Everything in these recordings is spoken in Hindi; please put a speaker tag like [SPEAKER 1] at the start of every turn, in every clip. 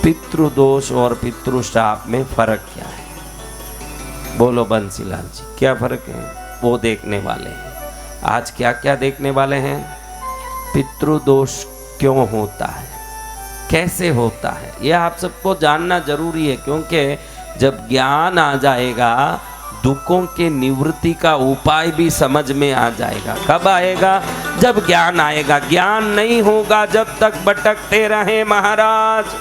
[SPEAKER 1] पितृदोष और पितृश्राप में फर्क क्या है? बोलो बंसीलाल जी, क्या फर्क है? वो देखने वाले हैं आज। क्या क्या देखने वाले हैं? पितृदोष क्यों होता है, कैसे होता है, ये आप सबको जानना जरूरी है। क्योंकि जब ज्ञान आ जाएगा दुखों के निवृत्ति का उपाय भी समझ में आ जाएगा। कब आएगा? जब ज्ञान आएगा। ज्ञान नहीं होगा जब तक भटकते रहे महाराज,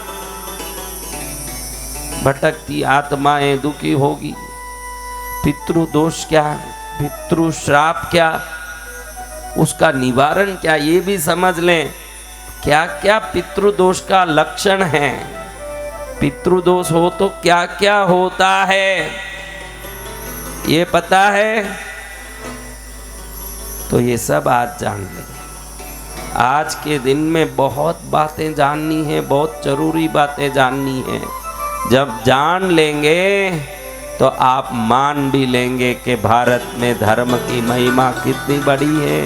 [SPEAKER 1] भटकती आत्माएं दुखी होगी। पितृदोष क्या, पितृश्राप क्या, उसका निवारण क्या, ये भी समझ लें। क्या क्या पितृदोष का लक्षण है, पितृदोष हो तो क्या क्या होता है, ये पता है? तो ये सब आज जान लेंगे। आज के दिन में बहुत बातें जाननी है, बहुत जरूरी बातें जाननी है। जब जान लेंगे तो आप मान भी लेंगे कि भारत में धर्म की महिमा कितनी बड़ी है,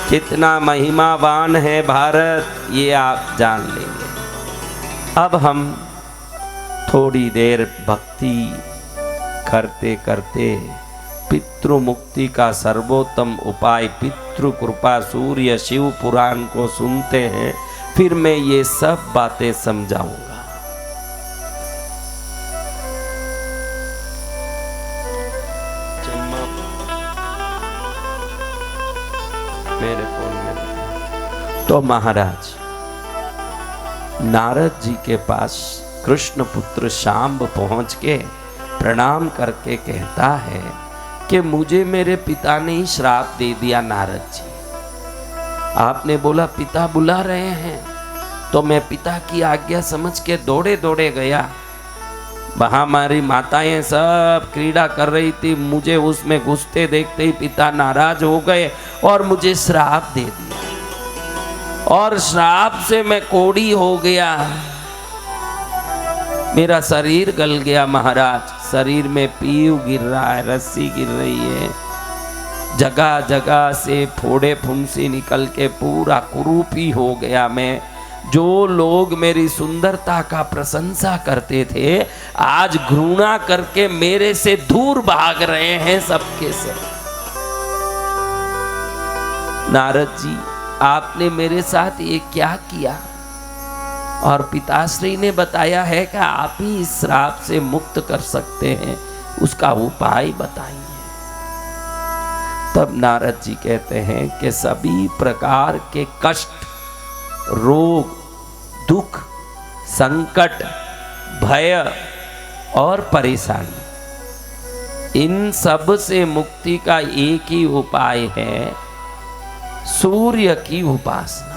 [SPEAKER 1] कितना महिमावान है भारत, ये आप जान लेंगे। अब हम थोड़ी देर भक्ति करते करते पितृ मुक्ति का सर्वोत्तम उपाय पितृ कृपा सूर्य शिव पुराण को सुनते हैं, फिर मैं ये सब बातें समझाऊंगा। मेरे फोन में तो महाराज नारद जी के पास कृष्ण पुत्र शांब पहुंच के प्रणाम करके कहता है कि मुझे मेरे पिता ने ही श्राप दे दिया। नारद जी, आपने बोला पिता बुला रहे हैं, तो मैं पिता की आज्ञा समझ के दौड़े दौड़े गया। वहां हमारी माताएं सब क्रीड़ा कर रही थी, मुझे उसमें घुसते देखते ही पिता नाराज हो गए और मुझे श्राप दे दिया, और श्राप से मैं कोढ़ी हो गया, मेरा शरीर गल गया महाराज। शरीर में पीव गिर रहा है, रस्सी गिर रही है, जगह जगह से फोड़े फुंसी निकल के पूरा कुरूपी हो गया मैं। जो लोग मेरी सुंदरता का प्रशंसा करते थे आज घृणा करके मेरे से दूर भाग रहे हैं सबके सब। नारद जी, आपने मेरे साथ ये क्या किया? और पिताश्री ने बताया है कि आप ही इस श्राप से मुक्त कर सकते हैं, उसका उपाय बताइए। तब नारद जी कहते हैं कि सभी प्रकार के कष्ट, रोग, दुख, संकट, भय और परेशानी, इन सब से मुक्ति का एक ही उपाय है, सूर्य की उपासना।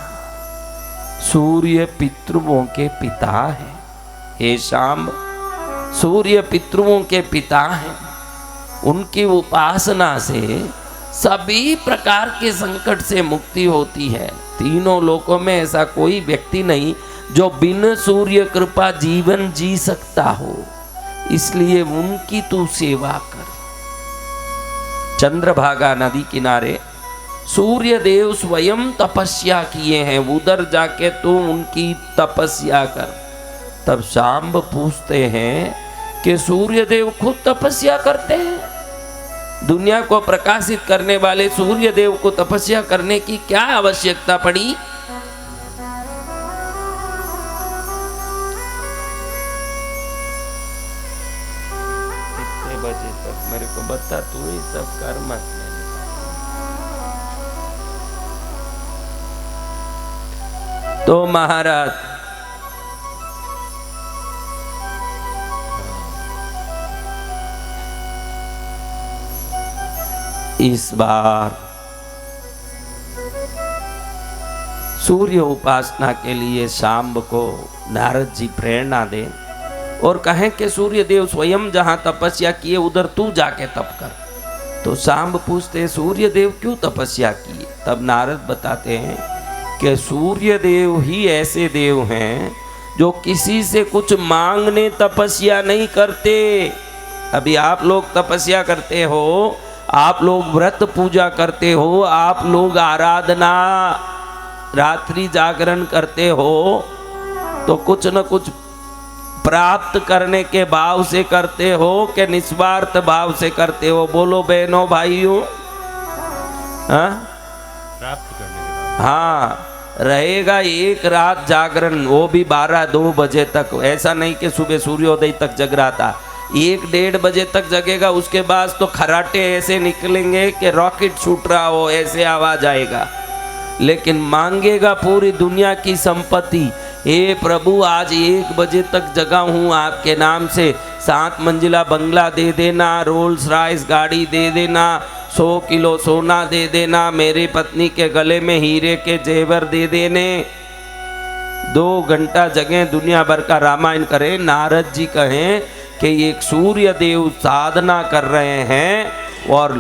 [SPEAKER 1] सूर्य पितृओं के पिता है। हे शाम, सूर्य पितृओं के पिता हैं, उनकी उपासना से सभी प्रकार के संकट से मुक्ति होती है। तीनों लोकों में ऐसा कोई व्यक्ति नहीं जो बिन सूर्य कृपा जीवन जी सकता हो, इसलिए उनकी तू सेवा कर। चंद्रभागा नदी किनारे सूर्य देव स्वयं तपस्या किए हैं, उधर जाके तू उनकी तपस्या कर। तब शांब पूछते हैं कि सूर्य देव खुद तपस्या करते हैं? दुनिया को प्रकाशित करने वाले सूर्य देव को तपस्या करने की क्या आवश्यकता पड़ी? कितने बजे तक मेरे को बता, तू ही सब कर मत। तो महाराज इस बार सूर्य उपासना के लिए शांब को नारद जी प्रेरणा दें और कहें कि सूर्य देव स्वयं जहां तपस्या किए उधर तू जाके तप कर। तो शांब पूछते सूर्य देव क्यों तपस्या किए? तब नारद बताते हैं कि सूर्य देव ही ऐसे देव हैं जो किसी से कुछ मांगने तपस्या नहीं करते। अभी आप लोग तपस्या करते हो, आप लोग व्रत पूजा करते हो, आप लोग आराधना रात्रि जागरण करते हो, तो कुछ न कुछ प्राप्त करने के भाव से करते हो कि निस्वार्थ भाव से करते हो? बोलो बहनों भाइयों। हाँ,
[SPEAKER 2] प्राप्त करने के बाद।
[SPEAKER 1] हाँ, रहेगा एक रात जागरण, वो भी 12-2 बजे तक। ऐसा नहीं कि सुबह सूर्योदय तक जग रहा था, 1-1:30 बजे तक जगेगा। उसके बाद तो खराटे ऐसे निकलेंगे कि रॉकेट छूट रहा हो, ऐसे आवाज आएगा। लेकिन मांगेगा पूरी दुनिया की संपत्ति। हे प्रभु, आज 1 बजे तक जगा हूँ आपके नाम से, 7 मंजिला बंगला दे देना, रोल्स रॉयस गाड़ी दे देना, 100 किलो सोना दे देना, मेरी पत्नी के गले में हीरे के जेवर दे देने। 2 घंटा जगें, दुनिया भर का रामायण करें। नारद जी कहें कि एक सूर्य देव साधना कर रहे हैं। और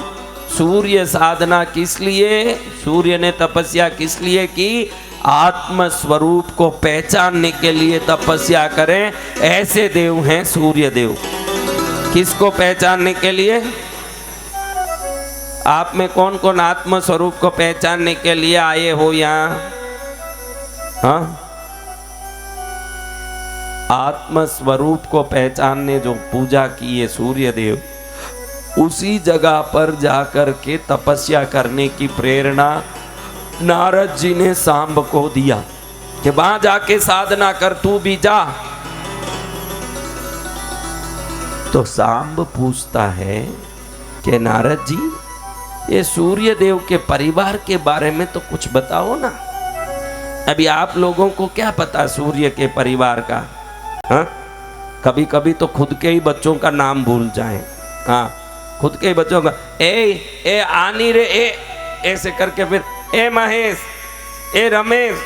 [SPEAKER 1] सूर्य साधना किस लिए? सूर्य ने तपस्या किस लिए की? आत्म स्वरूप को पहचानने के लिए तपस्या करें। ऐसे देव हैं सूर्य देव। किसको पहचानने के लिए? आप में कौन कौन आत्म स्वरूप को पहचानने के लिए आए हो यहाँ? हाँ, आत्म स्वरूप को पहचानने जो पूजा की है सूर्य देव, उसी जगह पर जाकर के तपस्या करने की प्रेरणा नारद जी ने सांब को दिया कि वहां जाके साधना कर, तू भी जा। तो सांब पूछता है कि नारद जी, ये सूर्य देव के परिवार के बारे में तो कुछ बताओ ना। अभी आप लोगों को क्या पता सूर्य के परिवार का? हाँ, कभी कभी तो खुद के ही बच्चों का नाम भूल जाएं। हाँ, खुद के ही बच्चों का ए आनी रे ऐसे करके फिर ए महेश, ए रमेश,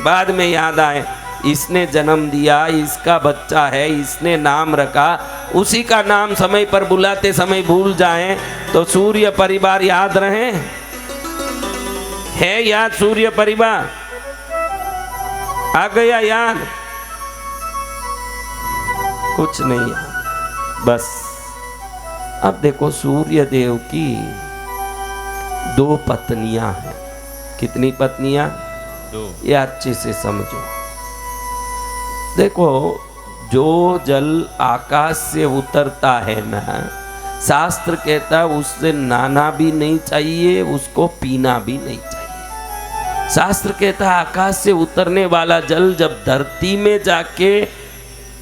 [SPEAKER 1] बाद में याद आए इसने जन्म दिया, इसका बच्चा है, इसने नाम रखा, उसी का नाम समय पर बुलाते समय भूल जाएं तो सूर्य परिवार याद रहे? है याद सूर्य परिवार? आ गया याद? कुछ नहीं याद, बस। अब देखो, सूर्य देव की 2 पत्नियां हैं। कितनी पत्नियां?
[SPEAKER 2] 2।
[SPEAKER 1] ये अच्छे से समझो। देखो, जो जल आकाश से उतरता है ना, शास्त्र कहता है उससे नहाना भी नहीं चाहिए, उसको पीना भी नहीं चाहिए। शास्त्र कहता है आकाश से उतरने वाला जल जब धरती में जाके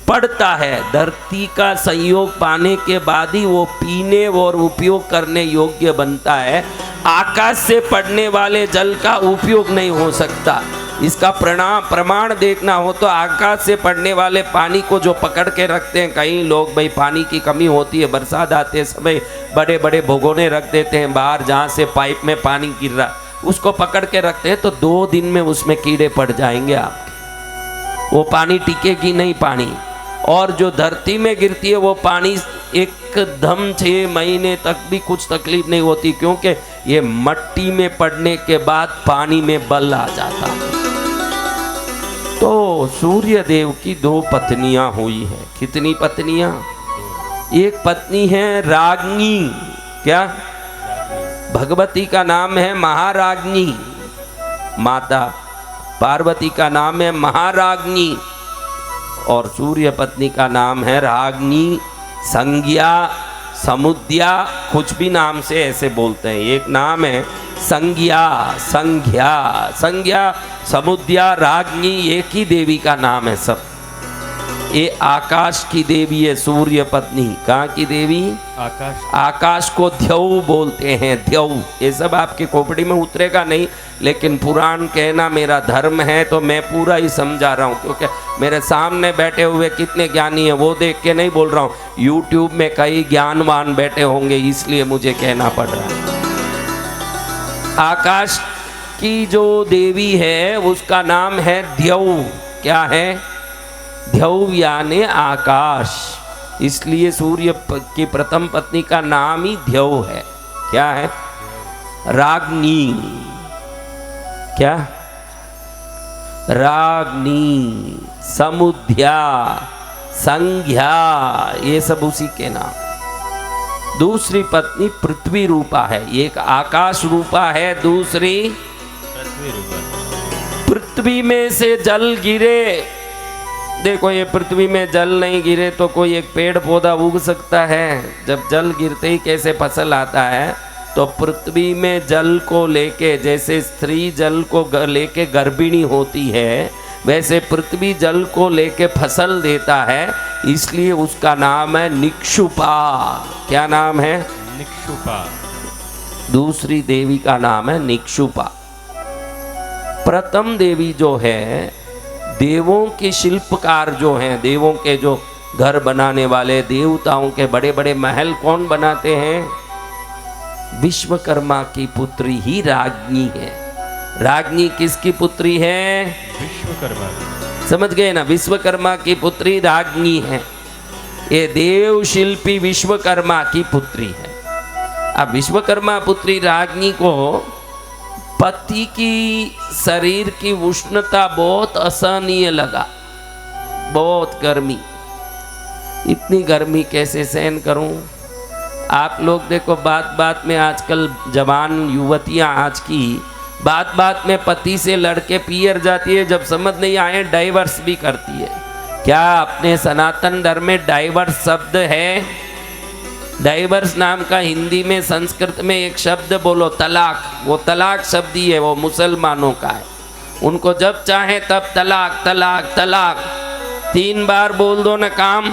[SPEAKER 1] पड़ता है, धरती का संयोग पाने के बाद ही वो पीने और उपयोग करने योग्य बनता है। आकाश से पड़ने वाले जल का उपयोग नहीं हो सकता। इसका प्रमाण देखना हो तो आकाश से पड़ने वाले पानी को जो पकड़ के रखते हैं, कई लोग भाई पानी की कमी होती है, बरसात आते समय बड़े बड़े भगोने रख देते हैं बाहर, जहाँ से पाइप में पानी गिर रहा, उसको पकड़ के रखते हैं तो 2 दिन में उसमें कीड़े पड़ जाएंगे आपके, वो पानी टिकेगी नहीं पानी। और जो धरती में गिरती है वो पानी एकदम 6 महीने तक भी कुछ तकलीफ नहीं होती, क्योंकि ये मट्टी में पड़ने के बाद पानी में बल आ जाता है। तो सूर्य देव की 2 पत्नियां हुई हैं। कितनी पत्नियां? एक पत्नी है राग्नी। क्या? भगवती का नाम है महाराग्नी, माता पार्वती का नाम है महाराग्नी, और सूर्य पत्नी का नाम है राग्नी, संज्ञा, समुद्या, कुछ भी नाम से ऐसे बोलते हैं। एक नाम है संज्ञा, समुद्या, राग्नी, एक ही देवी का नाम है सब। ये आकाश की देवी है सूर्य पत्नी। कहाँ की देवी? आकाश को ध्यौ बोलते हैं, ध्यौ। ये सब आपके खोपड़ी में उतरेगा नहीं, लेकिन पुराण कहना मेरा धर्म है तो मैं पूरा ही समझा रहा हूँ, क्योंकि मेरे सामने बैठे हुए कितने ज्ञानी हैं वो देख के नहीं बोल रहा हूँ। यूट्यूब में कई ज्ञानवान बैठे होंगे, इसलिए मुझे कहना पड़ रहा है। आकाश की जो देवी है उसका नाम है ध्यौ। क्या है? ध्यौ यानी आकाश। इसलिए सूर्य की प्रथम पत्नी का नाम ही ध्यौ है। क्या है? राग्नी। क्या? राग्नी, समुद्या, संज्ञा, ये सब उसी के नाम। दूसरी पत्नी पृथ्वी रूपा है। एक आकाश रूपा है, दूसरी पृथ्वी रूपा। पृथ्वी में से जल गिरे, देखो ये पृथ्वी में जल नहीं गिरे तो कोई एक पेड़ पौधा उग सकता है? जब जल गिरते ही कैसे फसल आता है, तो पृथ्वी में जल को लेके, जैसे स्त्री जल को लेके गर्भिणी होती है, वैसे पृथ्वी जल को लेके फसल देता है, इसलिए उसका नाम है निक्षुपा। क्या नाम है?
[SPEAKER 2] निक्षुपा।
[SPEAKER 1] दूसरी देवी का नाम है निक्षुपा। प्रथम देवी जो है, देवों के शिल्पकार जो हैं, देवों के जो घर बनाने वाले, देवताओं के बड़े बड़े महल कौन बनाते हैं? विश्वकर्मा की पुत्री ही राज्ञी है। राज्ञी किसकी पुत्री है?
[SPEAKER 2] विश्वकर्मा।
[SPEAKER 1] समझ गए ना? विश्वकर्मा की पुत्री राज्ञी है। ये देव शिल्पी विश्वकर्मा की पुत्री है। अब विश्वकर्मा पुत्री राज्ञी को पति की शरीर की उष्णता बहुत असहनीय लगा, बहुत गर्मी। इतनी गर्मी कैसे सहन करूं? आप लोग देखो, बात बात में आजकल जवान युवतियां आज की बात बात में पति से लड़के पियर जाती है, जब समझ नहीं आए डाइवर्स भी करती है। क्या अपने सनातन धर्म में डाइवर्स शब्द है? डाइवर्स नाम का हिंदी में, संस्कृत में एक शब्द बोलो, तलाक। वो तलाक शब्द ही है, वो मुसलमानों का है। उनको जब चाहे तब तलाक तलाक तलाक 3 बार बोल दो ना काम।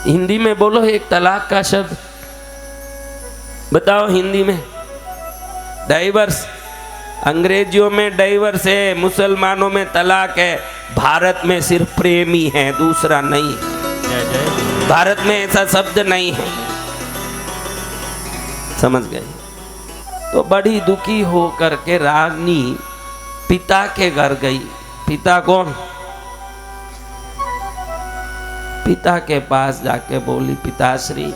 [SPEAKER 1] हिंदी में बोलो एक तलाक का शब्द, बताओ हिंदी में। डाइवर्स, अंग्रेजियों में डाइवर्स है, मुसलमानों में तलाक है, भारत में सिर्फ प्रेमी है, दूसरा नहीं है। भारत में ऐसा शब्द नहीं है। समझ गए? तो बड़ी दुखी हो करके रानी पिता के घर गई। पिता कौन? पिता के पास जाके बोली, पिताश्री,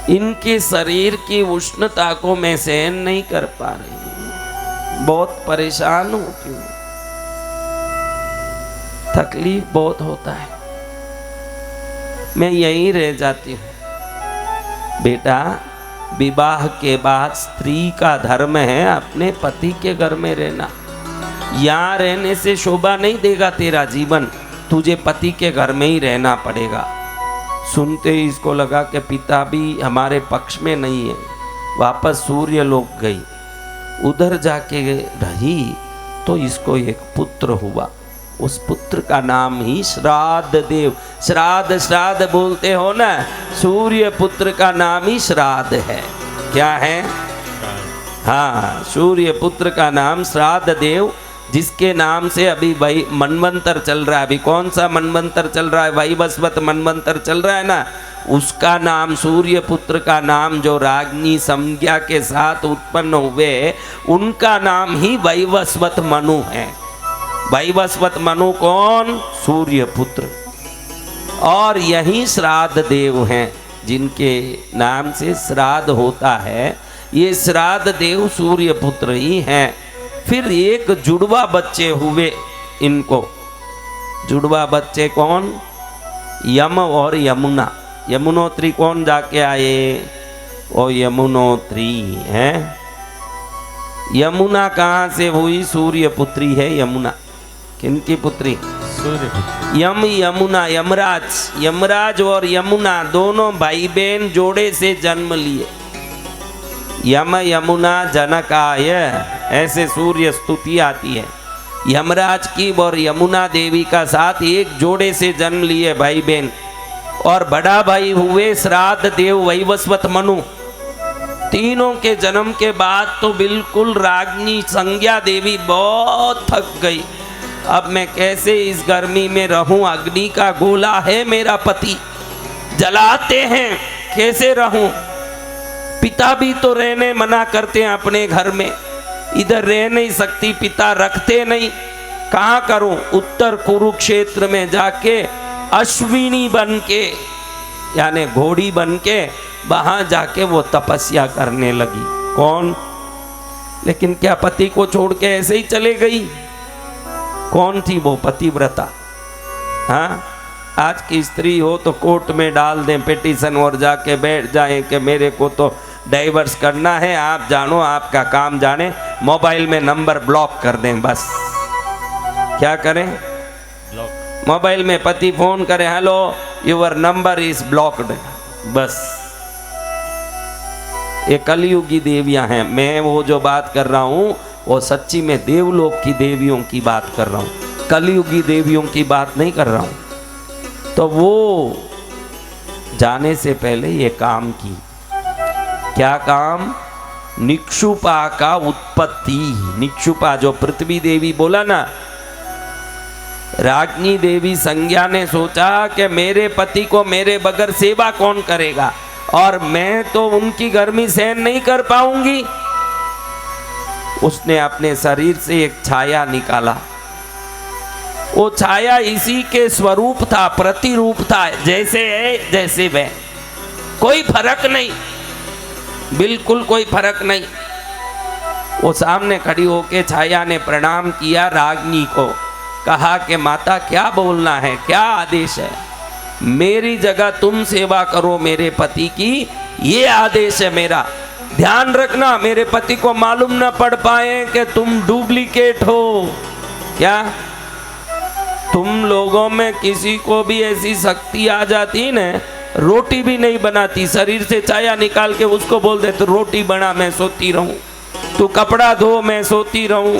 [SPEAKER 1] इनके शरीर की उष्णता को मैं सहन नहीं कर पा रही, बहुत परेशान होती हूँ, तकलीफ बहुत होता है, मैं यहीं रह जाती हूँ। बेटा, विवाह के बाद स्त्री का धर्म है अपने पति के घर में रहना। यहाँ रहने से शोभा नहीं देगा तेरा जीवन, तुझे पति के घर में ही रहना पड़ेगा। सुनते ही इसको लगा कि पिता भी हमारे पक्ष में नहीं है। वापस सूर्य लोक गई, उधर जाके रही तो इसको एक पुत्र हुआ। उस पुत्र का नाम ही श्राद्ध देव। श्राद्ध श्राद्ध बोलते हो ना, सूर्य पुत्र का नाम ही श्राद्ध है। क्या है? हाँ, सूर्य पुत्र का नाम श्राद्ध देव, जिसके नाम से अभी वही मनवंतर चल रहा है। अभी कौन सा मनवंतर चल रहा है? वैवस्वत मनवंतर चल रहा है ना, उसका नाम, सूर्य पुत्र का नाम, जो राग्नी संज्ञा के साथ उत्पन्न हुए, उनका नाम ही वैवस्वत मनु है। वैवस्वत मनु कौन? सूर्य पुत्र। और यही श्राद्ध देव हैं, जिनके नाम से श्राद्ध होता है। ये श्राद्ध देव सूर्य पुत्र ही हैं। फिर एक जुड़वा बच्चे हुए इनको। जुड़वा बच्चे कौन? यम और यमुना। यमुनोत्री कौन जाके आए? वो यमुनोत्री हैं। यमुना कहाँ से हुई? सूर्य पुत्री है यमुना। किनकी पुत्री?
[SPEAKER 2] सूर्य पुत्री।
[SPEAKER 1] यम यमुना, यमराज। यमराज और यमुना दोनों भाई बहन जोड़े से जन्म लिए। यम यमुना जनकाय, ऐसे सूर्य स्तुति आती है। यमराज की और यमुना देवी का साथ एक जोड़े से जन्म लिए भाई बहन। और बड़ा भाई हुए श्राद्ध देव वैवस्वत मनु। तीनों के जन्म के बाद तो बिल्कुल राग्नी संज्ञा देवी बहुत थक गई। अब मैं कैसे इस गर्मी में रहूं? अग्नि का गोला है मेरा पति, जलाते हैं, कैसे रहूं? पिता भी तो रहने मना करते हैं अपने घर में, इधर रह नहीं सकती, पिता रखते नहीं, कहाँ करूं? उत्तर कुरुक्षेत्र में जाके अश्विनी बन के, यानी घोड़ी बन के, वहां जाके वो तपस्या करने लगी। कौन? लेकिन क्या पति को छोड़ के ऐसे ही चले गई? कौन थी वो? पतिव्रता। हाँ, आज की स्त्री हो तो कोर्ट में डाल दें पिटीशन और जाके बैठ जाएं कि मेरे को तो डाइवर्स करना है, आप जानो, आपका काम जाने, मोबाइल में नंबर ब्लॉक कर दें बस। क्या करें?
[SPEAKER 2] ब्लॉक।
[SPEAKER 1] मोबाइल में पति फोन करे, hello your number is blocked, बस। ये कलयुगी देवियां हैं। मैं वो जो बात कर रहा हूं वो सच्ची में देवलोक की देवियों की बात कर रहा हूं, कलयुगी देवियों की बात नहीं कर रहा हूं। तो वो जाने से पहले ये काम की। क्या काम? निक्षुपा का उत्पत्ति। निक्षुपा जो पृथ्वी देवी बोला ना, राज्ञी देवी संज्ञा ने सोचा कि मेरे पति को मेरे बगैर सेवा कौन करेगा, और मैं तो उनकी गर्मी सहन नहीं कर पाऊंगी। उसने अपने शरीर से एक छाया निकाला। वो छाया इसी के स्वरूप था, प्रतिरूप था, जैसे है जैसे वह, कोई फर्क नहीं, बिल्कुल कोई फर्क नहीं। वो सामने खड़ी होके छाया ने प्रणाम किया राज्ञी को, कहा कि माता क्या बोलना है, क्या आदेश है? मेरी जगह तुम सेवा करो मेरे पति की, ये आदेश है मेरा। ध्यान रखना मेरे पति को मालूम न पड़ पाए कि तुम डुप्लीकेट हो। क्या तुम लोगों में किसी को भी ऐसी शक्ति आ जाती न, रोटी भी नहीं बनाती, शरीर से छाया निकाल के उसको बोल दे तो रोटी बना, मैं सोती रहूं, तू कपड़ा धो मैं सोती रहूं,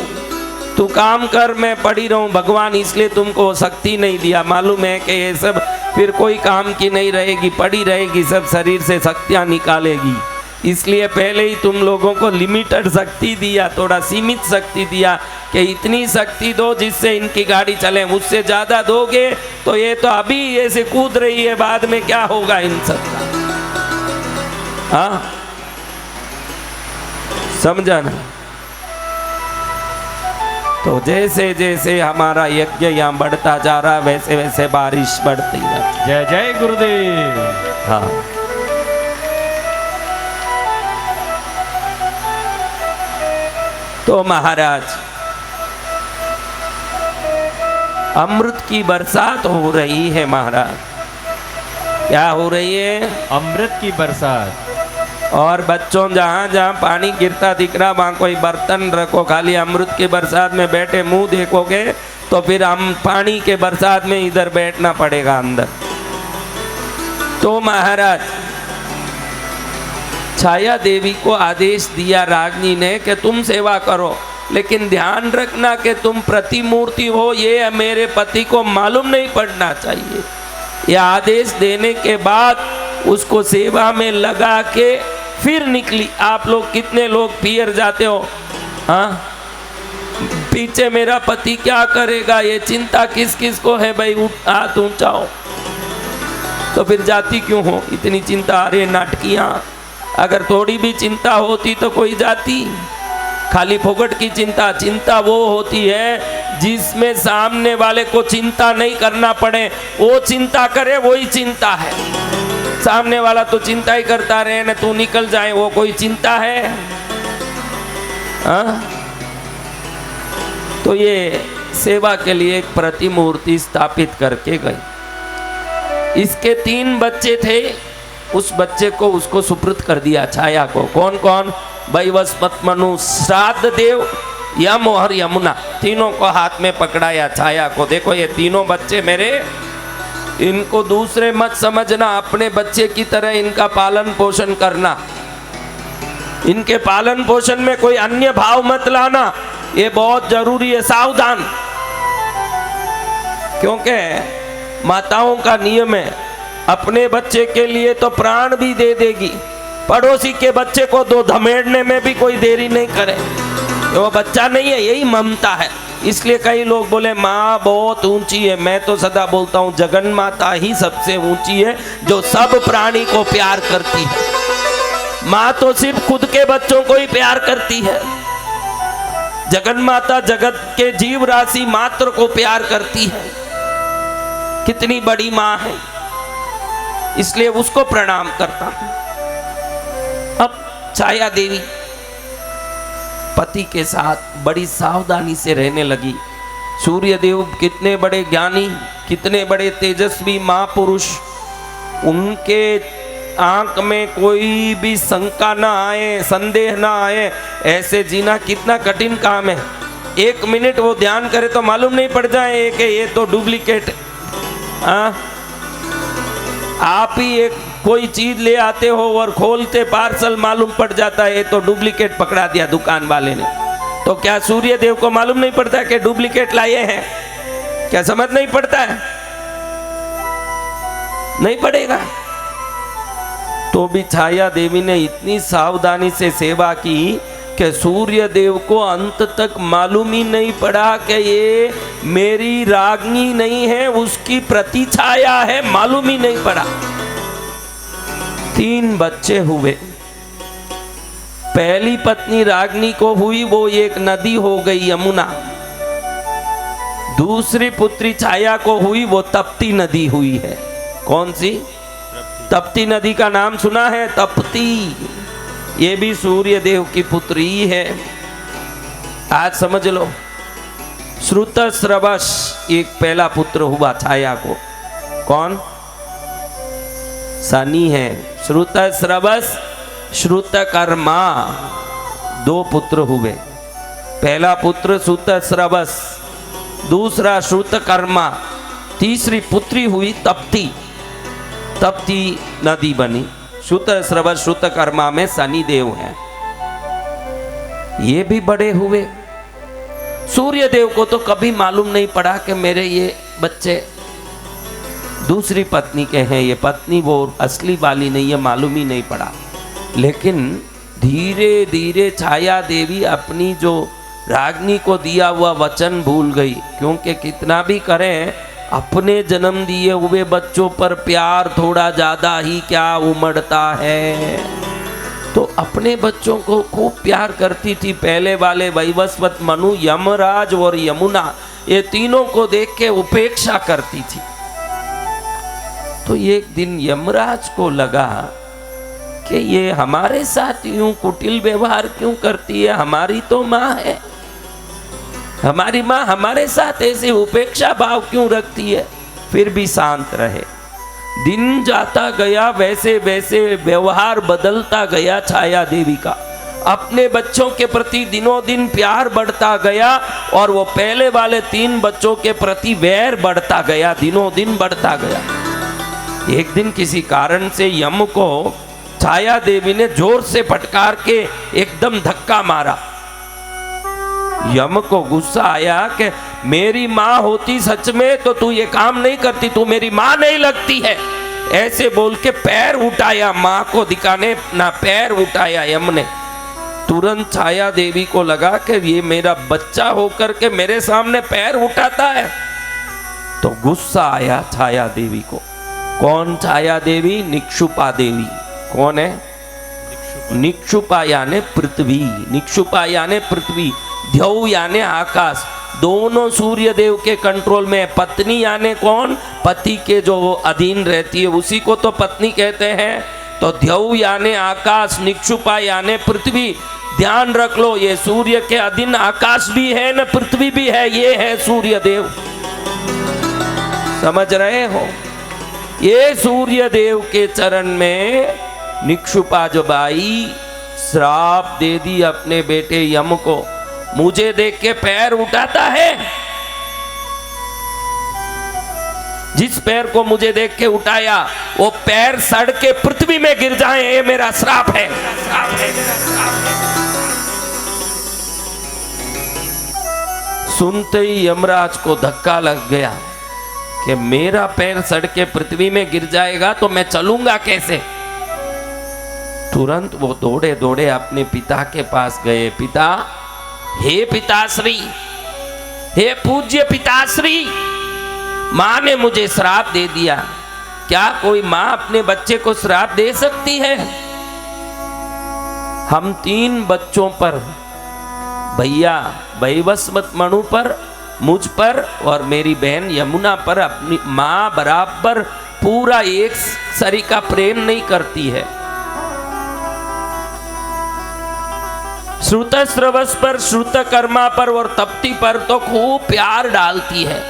[SPEAKER 1] तू काम कर मैं पड़ी रहूं। भगवान इसलिए तुमको शक्ति नहीं दिया, मालूम है कि ये सब फिर कोई काम की नहीं रहेगी, पड़ी रहेगी, सब शरीर से शक्तियां निकालेगी। इसलिए पहले ही तुम लोगों को लिमिटेड शक्ति दिया, थोड़ा सीमित शक्ति दिया कि इतनी शक्ति दो जिससे इनकी गाड़ी चले। उससे ज़्यादा दोगे तो ये तो अभी ऐसे कूद रही है, बाद में क्या होगा इन सब का? हाँ, समझा ना? तो जैसे जैसे हमारा यज्ञ यहाँ बढ़ता जा रहा, वैसे वैसे बारिश बढ़ती जाती।
[SPEAKER 2] जय जय गुरुदेव।
[SPEAKER 1] हाँ, तो महाराज अमृत की बरसात हो रही है। महाराज क्या हो रही है?
[SPEAKER 2] अमृत की बरसात।
[SPEAKER 1] और बच्चों जहाँ जहाँ पानी गिरता दिख रहा वहाँ कोई बर्तन रखो, खाली अमृत की बरसात में बैठे मुंह देखोगे तो फिर हम पानी के बरसात में इधर बैठना पड़ेगा अंदर। तो महाराज छाया देवी को आदेश दिया राज्ञी ने कि तुम सेवा करो, लेकिन ध्यान रखना कि तुम प्रतिमूर्ति हो, ये मेरे पति को मालूम नहीं पड़ना चाहिए। यह आदेश देने के बाद उसको सेवा में लगा के फिर निकली। आप लोग कितने लोग पियर जाते हो? हाँ, पीछे मेरा पति क्या करेगा, ये चिंता किस किस को है भाई? हाथ ऊंचाओ। तो फिर जाती क्यों हो? इतनी चिंता। अरे नाटकियाँ, अगर थोड़ी भी चिंता होती तो कोई जाती? खाली फोकट की चिंता। चिंता वो होती है जिसमें सामने वाले को चिंता नहीं करना पड़े, वो चिंता करे, वही चिंता है। सामने वाला तो चिंता ही करता रहे न, तू निकल जाए, वो कोई चिंता है? हाँ? तो ये सेवा के लिए एक प्रतिमूर्ति स्थापित करके गई। इसके 3 बच्चे थे, उस बच्चे को उसको सुपुर्द कर दिया छाया को। कौन कौन? वैवस्वत, मनु, श्राद्ध देव, यम और यमुना, तीनों को हाथ में पकड़ाया छाया को। देखो ये तीनों बच्चे मेरे, इनको दूसरे मत समझना, अपने बच्चे की तरह इनका पालन पोषण करना। इनके पालन पोषण में कोई अन्य भाव मत लाना, ये बहुत जरूरी है। सावधान, क्योंकि माताओं का नियम है अपने बच्चे के लिए तो प्राण भी दे देगी, पड़ोसी के बच्चे को दो धमेड़ने में भी कोई देरी नहीं करे। वो बच्चा नहीं है, यही ममता है। इसलिए कई लोग बोले माँ बहुत ऊंची है। मैं तो सदा बोलता हूँ जगन माता ही सबसे ऊंची है, जो सब प्राणी को प्यार करती है। माँ तो सिर्फ खुद के बच्चों को ही प्यार करती है। जगन माता जगत के जीव राशि मात्र को प्यार करती है। कितनी बड़ी माँ है, इसलिए उसको प्रणाम करता हूं। अब छाया देवी पति के साथ बड़ी सावधानी से रहने लगी। सूर्य देव कितने बड़े ज्ञानी, कितने बड़े तेजस्वी महापुरुष, उनके आंख में कोई भी शंका ना आए, संदेह ना आए, ऐसे जीना कितना कठिन काम है। 1 मिनट वो ध्यान करे तो मालूम नहीं पड़ जाए कि ये तो डुप्लीकेट। आप ही एक कोई चीज ले आते हो और खोलते पार्सल मालूम पड़ जाता है ये तो डुप्लीकेट पकड़ा दिया दुकान वाले ने, तो क्या सूर्य देव को मालूम नहीं पड़ता कि डुप्लीकेट लाए हैं? क्या समझ नहीं पड़ता है? नहीं पड़ेगा। तो भी छाया देवी ने इतनी सावधानी से सेवा की कि सूर्य देव को अंत तक मालूम ही नहीं पड़ा कि ये मेरी रागनी नहीं है, उसकी प्रतिछाया है, मालूम ही नहीं पड़ा। 3 बच्चे हुए। पहली पत्नी रागनी को हुई, वो एक नदी हो गई यमुना। दूसरी पुत्री छाया को हुई, वो तप्ती नदी हुई है। कौन सी? तप्ती नदी का नाम सुना है? तप्ती, ये भी सूर्य देव की पुत्री है। आज समझ लो, श्रुतस्रवस एक पहला पुत्र हुआ छाया को। कौन? शनि है। श्रुतस्रवस, श्रुतकर्मा, 2 पुत्र हुए। पहला पुत्र श्रुतस्रवस, दूसरा श्रुतकर्मा, तीसरी पुत्री हुई तप्ती। तप्ती नदी बनी। श्रुतस्रवस श्रुतकर्मा में शनि देव हैं। ये भी बड़े हुए। सूर्य देव को तो कभी मालूम नहीं पड़ा कि मेरे ये बच्चे दूसरी पत्नी के हैं, ये पत्नी वो असली वाली नहीं है, मालूम ही नहीं पड़ा। लेकिन धीरे धीरे छाया देवी अपनी जो रागनी को दिया हुआ वचन भूल गई, क्योंकि कितना भी करें अपने जन्म दिए हुए बच्चों पर प्यार थोड़ा ज्यादा ही क्या उमड़ता है। तो अपने बच्चों को खूब प्यार करती थी। पहले वाले वैवस्वत, मनु, यमराज और यमुना, ये तीनों को देख के उपेक्षा करती थी। तो एक दिन यमराज को लगा कि ये हमारे साथ यूं कुटिल व्यवहार क्यों करती है, हमारी तो माँ है, हमारी माँ हमारे साथ ऐसे उपेक्षा भाव क्यों रखती है। फिर भी शांत रहे। दिन जाता गया, वैसे वैसे व्यवहार बदलता गया छाया देवी का। अपने बच्चों के प्रति दिनों दिन प्यार बढ़ता गया और वो पहले वाले 3 बच्चों के प्रति वैर बढ़ता गया, दिनों दिन बढ़ता गया। एक दिन किसी कारण से यम को छाया देवी ने जोर से फटकार के एकदम धक्का मारा। यम को गुस्सा आया कि मेरी माँ होती सच में तो तू ये काम नहीं करती, तू मेरी माँ नहीं लगती है। ऐसे बोल के पैर उठाया, माँ को दिखाने ना पैर उठाया यम ने। तुरंत छाया देवी को लगा कि ये मेरा बच्चा होकर के मेरे सामने पैर उठाता है। तो गुस्सा आया छाया देवी को। कौन छाया देवी? निक्षुपा देवी। कौन है? निक्षुपा यानी पृथ्वी। निक्षुपा यानी पृथ्वी, ध्यौ यानी आकाश। दोनों सूर्य देव के कंट्रोल में। पत्नी यानी कौन? पति के जो अधीन रहती है उसी को तो पत्नी कहते हैं। तो ध्यौ यानी आकाश, निक्षुपा यानी पृथ्वी। ध्यान रख लो, ये सूर्य के अधीन आकाश भी है न पृथ्वी भी है, ये है सूर्य देव। समझ रहे हो? ये सूर्य देव के चरण में निक्षुपा जो बाई श्राप दे दी अपने बेटे यम को। मुझे देख के पैर उठाता है, जिस पैर को मुझे देख के उठाया वो पैर सड़ के पृथ्वी में गिर जाए, ये मेरा श्राप है। सुनते ही यमराज को धक्का लग गया कि मेरा पैर सड़ के पृथ्वी में गिर जाएगा तो मैं चलूंगा कैसे। तुरंत वो दौड़े दौड़े अपने पिता के पास गए। पिता, हे पिताश्री, हे पूज्य पिताश्री, माँ ने मुझे श्राप दे दिया। क्या कोई माँ अपने बच्चे को श्राप दे सकती है? हम 3 बच्चों पर, भैया वैवस्वत मनु पर, मुझ पर और मेरी बहन यमुना पर अपनी माँ बराबर पूरा एक सरीका प्रेम नहीं करती है। श्रुतस्रवस पर, श्रुतकर्मा पर और तप्ती पर तो खूब प्यार डालती है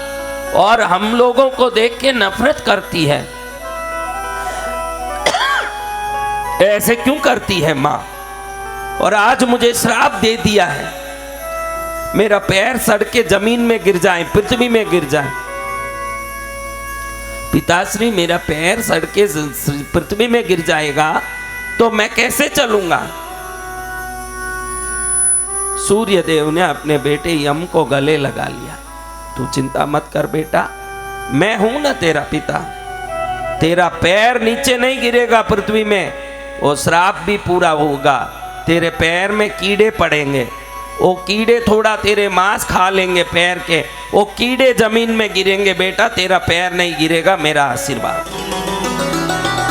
[SPEAKER 1] और हम लोगों को देख के नफरत करती है। ऐसे क्यों करती है माँ? और आज मुझे श्राप दे दिया है। मेरा पैर सड़ के जमीन में गिर जाए, पृथ्वी में गिर जाए। पिताश्री मेरा पैर सड़ के पृथ्वी में गिर जाएगा तो मैं कैसे चलूंगा? सूर्य देव ने अपने बेटे यम को गले लगा लिया। तू चिंता मत कर बेटा, मैं हूं ना तेरा पिता, तेरा पैर नीचे नहीं गिरेगा पृथ्वी में, वो श्राप भी पूरा होगा। तेरे पैर में कीड़े पड़ेंगे, वो कीड़े थोड़ा तेरे मांस खा लेंगे पैर के, वो कीड़े जमीन में गिरेंगे बेटा, तेरा पैर नहीं गिरेगा, मेरा आशीर्वाद।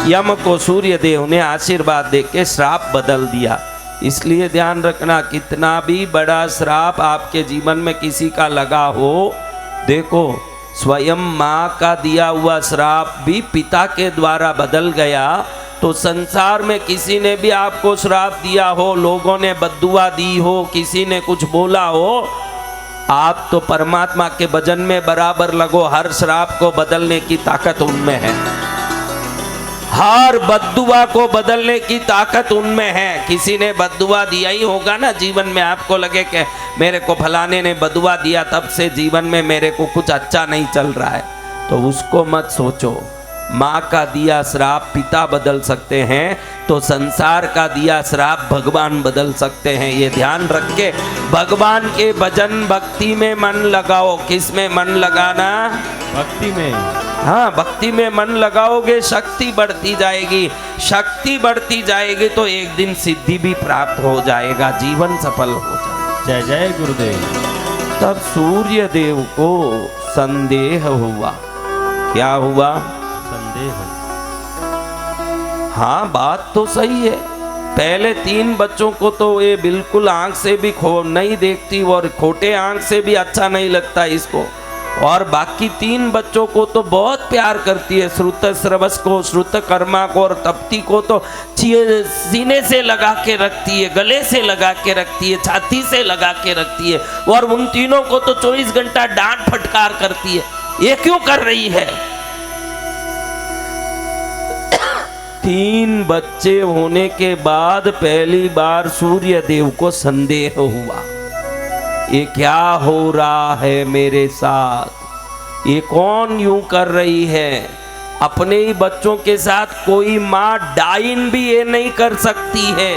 [SPEAKER 1] यम को सूर्य देव ने आशीर्वाद देके श्राप बदल दिया। इसलिए ध्यान रखना, कितना भी बड़ा श्राप आपके जीवन में किसी का लगा हो, देखो स्वयं माँ का दिया हुआ श्राप भी पिता के द्वारा बदल गया। तो संसार में किसी ने भी आपको श्राप दिया हो, लोगों ने बद्दुआ दी हो, किसी ने कुछ बोला हो, आप तो परमात्मा के भजन में बराबर लगो। हर श्राप को बदलने की ताकत उनमें है, हर बद्दुआ को बदलने की ताकत उनमें है। किसी ने बद्दुआ दिया ही होगा ना जीवन में, आपको लगे कि मेरे को फलाने ने बद्दुआ दिया, तब से जीवन में मेरे को कुछ अच्छा नहीं चल रहा है, तो उसको मत सोचो। माँ का दिया श्राप पिता बदल सकते हैं, तो संसार का दिया श्राप भगवान बदल सकते हैं। ये ध्यान रख के भगवान के भजन भक्ति में मन लगाओ। किस में मन लगाना?
[SPEAKER 2] भक्ति में।
[SPEAKER 1] हाँ, भक्ति में मन लगाओगे, शक्ति बढ़ती जाएगी। शक्ति बढ़ती जाएगी तो एक दिन सिद्धि भी प्राप्त हो जाएगा, जीवन सफल हो जाएगा।
[SPEAKER 2] जय जय गुरुदेव।
[SPEAKER 1] तब सूर्य देव को संदेह हुआ। क्या हुआ?
[SPEAKER 2] संदेह।
[SPEAKER 1] हाँ, बात तो सही है। पहले 3 बच्चों को तो ये बिल्कुल आंख से भी नहीं देखती और खोटे आंख से भी अच्छा नहीं लगता इसको, और बाकी 3 बच्चों को तो बहुत प्यार करती है। श्रुत श्रवस को, श्रुत कर्मा को और तप्ती को तो सीने से लगा के रखती है, गले से लगा के रखती है, छाती से लगा के रखती है, और उन तीनों को तो 24 घंटा डांट फटकार करती है। ये क्यों कर रही है? 3 बच्चे होने के बाद पहली बार सूर्य देव को संदेह हुआ, ये क्या हो रहा है मेरे साथ? ये कौन यूं कर रही है? अपने ही बच्चों के साथ कोई माँ डाइन भी ये नहीं कर सकती है।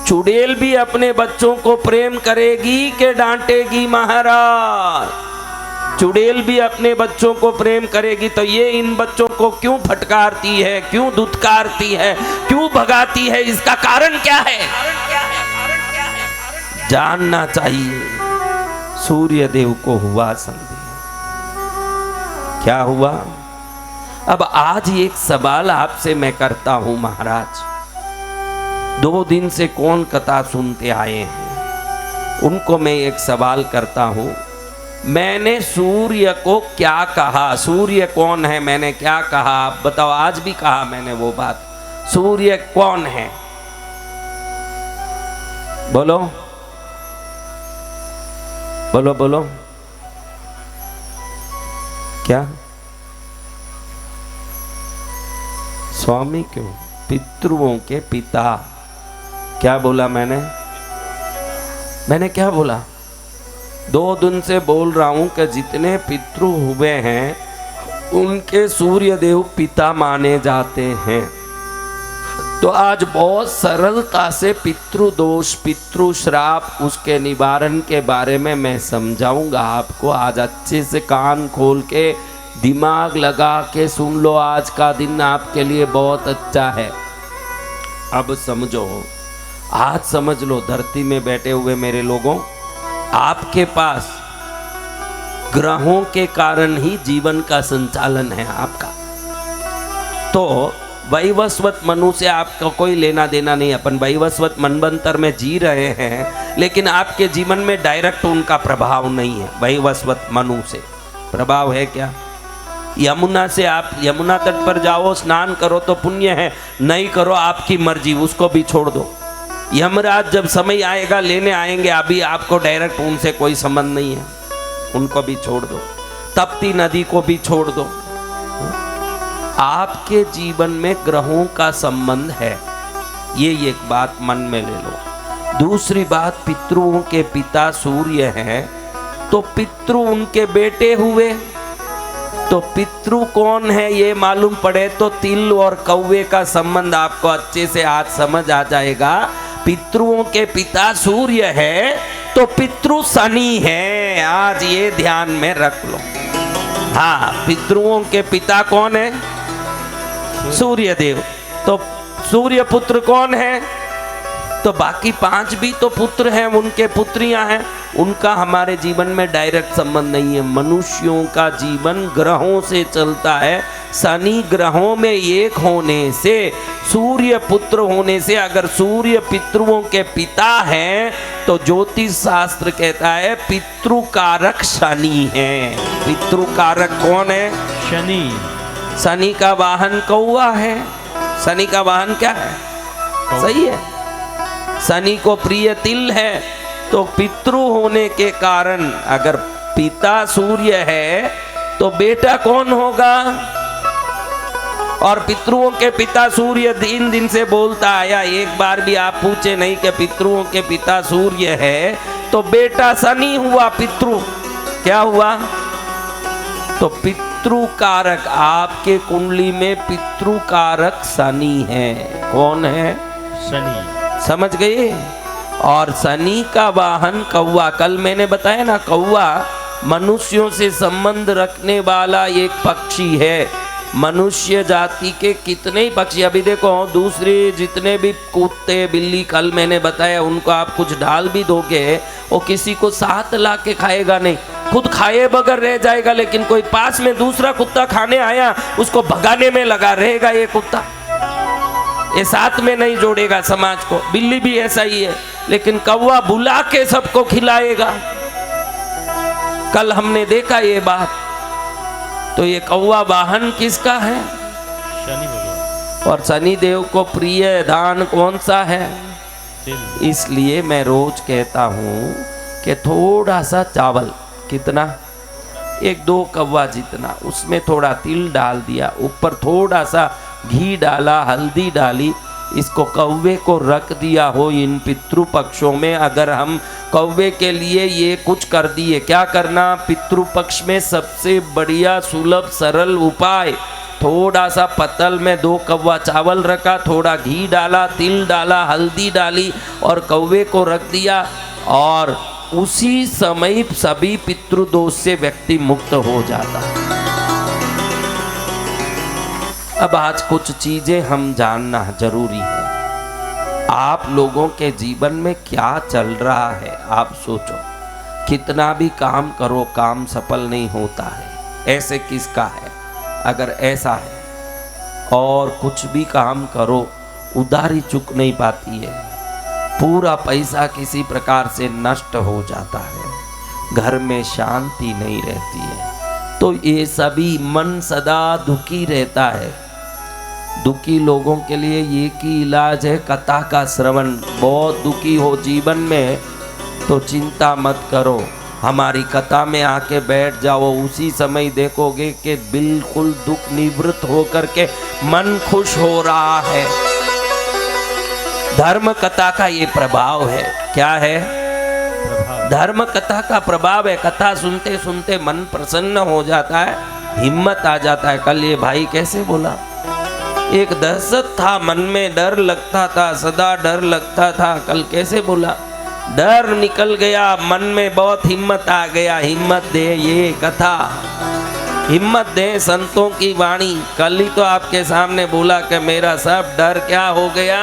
[SPEAKER 1] चुड़ैल भी अपने बच्चों को प्रेम करेगी कि डांटेगी महाराज? चुड़ैल भी अपने बच्चों को प्रेम करेगी, तो ये इन बच्चों को क्यों फटकारती है, क्यों धुतकारती है, क्यों भगाती है? इसका कारण क्या है? जानना चाहिए। सूर्य देव को हुआ संदेह। क्या हुआ? अब आज एक सवाल आपसे मैं करता हूं महाराज। 2 दिन से कौन कथा सुनते आए हैं, उनको मैं एक सवाल करता हूं। मैंने सूर्य को क्या कहा? सूर्य कौन है? मैंने क्या कहा? आप बताओ। आज भी कहा मैंने वो बात। सूर्य कौन है? बोलो बोलो बोलो। क्या? स्वामी क्यों? पितृओं के पिता। क्या बोला मैंने? मैंने क्या बोला? 2 दिन से बोल रहा हूं कि जितने पितृ हुए हैं उनके सूर्य देव पिता माने जाते हैं। तो आज बहुत सरलता से पितृ दोष, पितृ श्राप, उसके निवारण के बारे में मैं समझाऊंगा आपको। आज अच्छे से कान खोल के दिमाग लगा के सुन लो। आज का दिन आपके लिए बहुत अच्छा है। अब समझो, आज समझ लो। धरती में बैठे हुए मेरे लोगों, आपके पास ग्रहों के कारण ही जीवन का संचालन है आपका। तो वैवस्वत मनु से आपका कोई लेना देना नहीं। अपन वैवस्वत मनवंतर में जी रहे हैं, लेकिन आपके जीवन में डायरेक्ट उनका प्रभाव नहीं है। वैवस्वत मनु से प्रभाव है क्या? यमुना से आप यमुना तट पर जाओ, स्नान करो तो पुण्य है, नहीं करो आपकी मर्जी, उसको भी छोड़ दो। यमराज जब समय आएगा लेने आएंगे, अभी आपको डायरेक्ट उनसे कोई संबंध नहीं है, उनको भी छोड़ दो। तप्ती नदी को भी छोड़ दो। आपके जीवन में ग्रहों का संबंध है, ये एक बात मन में ले लो। दूसरी बात, पितरों के पिता सूर्य हैं, तो पितृ उनके बेटे हुए। तो पितृ कौन है ये मालूम पड़े तो तिल और कौवे का संबंध आपको अच्छे से आज समझ आ जाएगा। पितरों के पिता सूर्य है तो पितृ शनि है, आज ये ध्यान में रख लो। हाँ, पितरों के पिता कौन है? सूर्य देव। तो सूर्य पुत्र कौन है? तो बाकी 5 भी तो पुत्र हैं, उनके पुत्रियां हैं, उनका हमारे जीवन में डायरेक्ट संबंध नहीं है। मनुष्यों का जीवन ग्रहों से चलता है। शनि ग्रहों में एक होने से, सूर्य पुत्र होने से, अगर सूर्य पितरों के पिता हैं तो ज्योतिष शास्त्र कहता है पितृकारक शनि है। पितृकारक कौन है?
[SPEAKER 2] शनि।
[SPEAKER 1] शनि का वाहन कौवा है। शनि का वाहन क्या है? सही है, शनि को प्रिय तिल है। तो पितृ होने के कारण अगर पिता सूर्य है तो बेटा कौन होगा? और पितरों के पिता सूर्य 3 दिन से बोलता आया, एक बार भी आप पूछे नहीं कि पितरों के पिता सूर्य है तो बेटा शनि हुआ। पितृ क्या हुआ? तो पितृकारक, आपके कुंडली में पितृकारक शनि है। कौन है?
[SPEAKER 2] शनि।
[SPEAKER 1] समझ गए? और शनि का वाहन कौवा। कल मैंने बताया ना, कौवा मनुष्यों से संबंध रखने वाला एक पक्षी है। मनुष्य जाति के कितने ही पक्षी, अभी देखो दूसरे जितने भी कुत्ते बिल्ली कल मैंने बताया, उनको आप कुछ डाल भी दोगे वो किसी को साथ ला के खाएगा नहीं, खुद खाए बगैर रह जाएगा। लेकिन कोई पास में दूसरा कुत्ता खाने आया उसको भगाने में लगा रहेगा ये कुत्ता, ये साथ में नहीं जोड़ेगा समाज को। बिल्ली भी ऐसा ही है, लेकिन कौवा बुला के सबको खिलाएगा। कल हमने देखा ये बात। तो ये कौवा वाहन किसका है?
[SPEAKER 2] शनि भगवान।
[SPEAKER 1] और शनि देव को प्रिय दान कौन सा है?
[SPEAKER 2] तिल।
[SPEAKER 1] इसलिए मैं रोज कहता हूँ कि थोड़ा सा चावल, कितना? 1-2 कौवा जितना, उसमें थोड़ा तिल डाल दिया, ऊपर थोड़ा सा घी डाला, हल्दी डाली, इसको कौवे को रख दिया हो इन पितृपक्षों में। अगर हम कौवे के लिए ये कुछ कर दिए, क्या करना? पितृपक्ष में सबसे बढ़िया सुलभ सरल उपाय, थोड़ा सा पतल में 2 कौवा चावल रखा, थोड़ा घी डाला, तिल डाला, हल्दी डाली और कौवे को रख दिया, और उसी समय सभी पितृदोष से व्यक्ति मुक्त हो जाता है। अब आज कुछ चीजें हम जानना जरूरी है। आप लोगों के जीवन में क्या चल रहा है आप सोचो। कितना भी काम करो काम सफल नहीं होता है, ऐसे किसका है? अगर ऐसा है और कुछ भी काम करो उधारी चुक नहीं पाती है, पूरा पैसा किसी प्रकार से नष्ट हो जाता है, घर में शांति नहीं रहती है, तो ये सभी मन सदा दुखी रहता है। दुखी लोगों के लिए एक ही इलाज है, कथा का श्रवण। बहुत दुखी हो जीवन में तो चिंता मत करो, हमारी कथा में आके बैठ जाओ, उसी समय देखोगे कि बिल्कुल दुख निवृत्त होकर के मन खुश हो रहा है। धर्म कथा का ये प्रभाव है। क्या है? धर्म कथा का प्रभाव है। कथा सुनते सुनते मन प्रसन्न हो जाता है, हिम्मत आ जाता है। कल ये भाई कैसे बोला, एक दहशत था मन में, डर लगता था, सदा डर लगता था, कल कैसे बोला, डर निकल गया, मन में बहुत हिम्मत आ गया। हिम्मत दे ये कथा, हिम्मत दे संतों की वाणी। कल ही तो आपके सामने बोला कि मेरा सब डर क्या हो गया,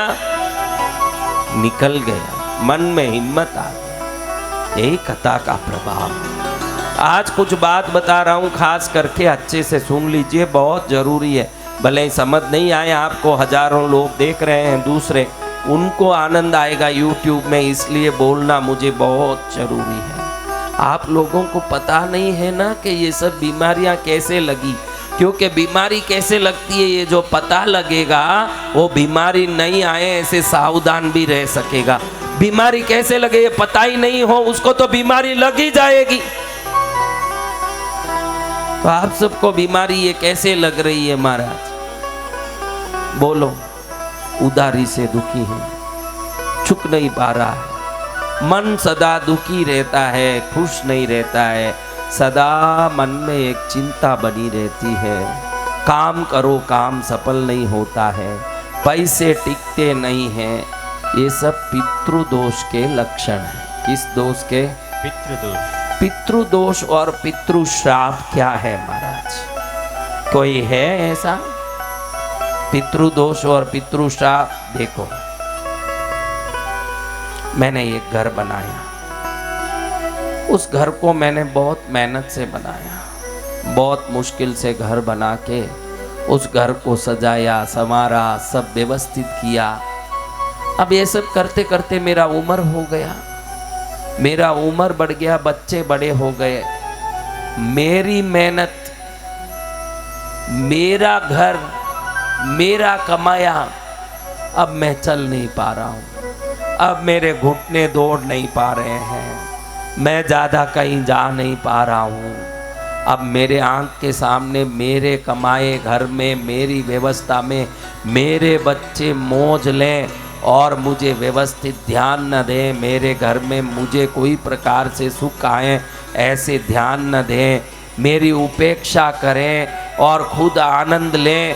[SPEAKER 1] निकल गया, मन में हिम्मत आ गई। यही कथा का प्रभाव। आज कुछ बात बता रहा हूँ, खास करके अच्छे से सुन लीजिए, बहुत जरूरी है। भले ही समझ नहीं आए आपको, हजारों लोग देख रहे हैं दूसरे, उनको आनंद आएगा यूट्यूब में, इसलिए बोलना मुझे बहुत जरूरी है। आप लोगों को पता नहीं है ना कि ये सब बीमारियां कैसे लगी, क्योंकि बीमारी कैसे लगती है ये जो पता लगेगा वो बीमारी नहीं आए ऐसे सावधान भी रह सकेगा। बीमारी कैसे लगे ये पता ही नहीं हो उसको तो बीमारी लग ही जाएगी। तो आप सबको बीमारी ये कैसे लग रही है महाराज? बोलो। उधारी से दुखी है, चुक नहीं पा रहा है, मन सदा दुखी रहता है, खुश नहीं रहता है, सदा मन में एक चिंता बनी रहती है। काम करो, काम सफल नहीं होता है, पैसे टिकते नहीं हैं। ये सब पितृदोष के लक्षण हैं। किस दोष के?
[SPEAKER 2] पितृदोष।
[SPEAKER 1] पितृदोष और पितृश्राप क्या है महाराज? कोई है ऐसा? पितृदोष और पितृश्राप। देखो, मैंने एक घर बनाया, उस घर को मैंने बहुत मेहनत से बनाया, बहुत मुश्किल से घर बना के उस घर को सजाया, संवारा, सब व्यवस्थित किया। अब ये सब करते करते मेरा उम्र हो गया, मेरा उम्र बढ़ गया, बच्चे बड़े हो गए, मेरी मेहनत, मेरा घर, मेरा कमाया, अब मैं चल नहीं पा रहा हूँ, अब मेरे घुटने दौड़ नहीं पा रहे हैं, मैं ज़्यादा कहीं जा नहीं पा रहा हूँ। अब मेरे आंख के सामने मेरे कमाए घर में, मेरी व्यवस्था में मेरे बच्चे मौज लें और मुझे व्यवस्थित ध्यान न दें, मेरे घर में मुझे कोई प्रकार से सुख आए ऐसे ध्यान न दें, मेरी उपेक्षा करें और खुद आनंद लें,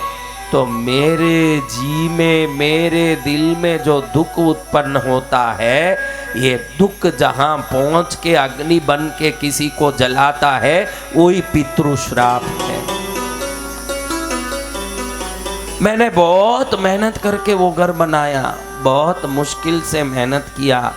[SPEAKER 1] तो मेरे जी में, मेरे दिल में जो दुख उत्पन्न होता है, ये दुख जहाँ पहुँच के अग्नि बन के किसी को जलाता है, वही पितृश्राप है। मैंने बहुत मेहनत करके वो घर बनाया, बहुत मुश्किल से मेहनत किया।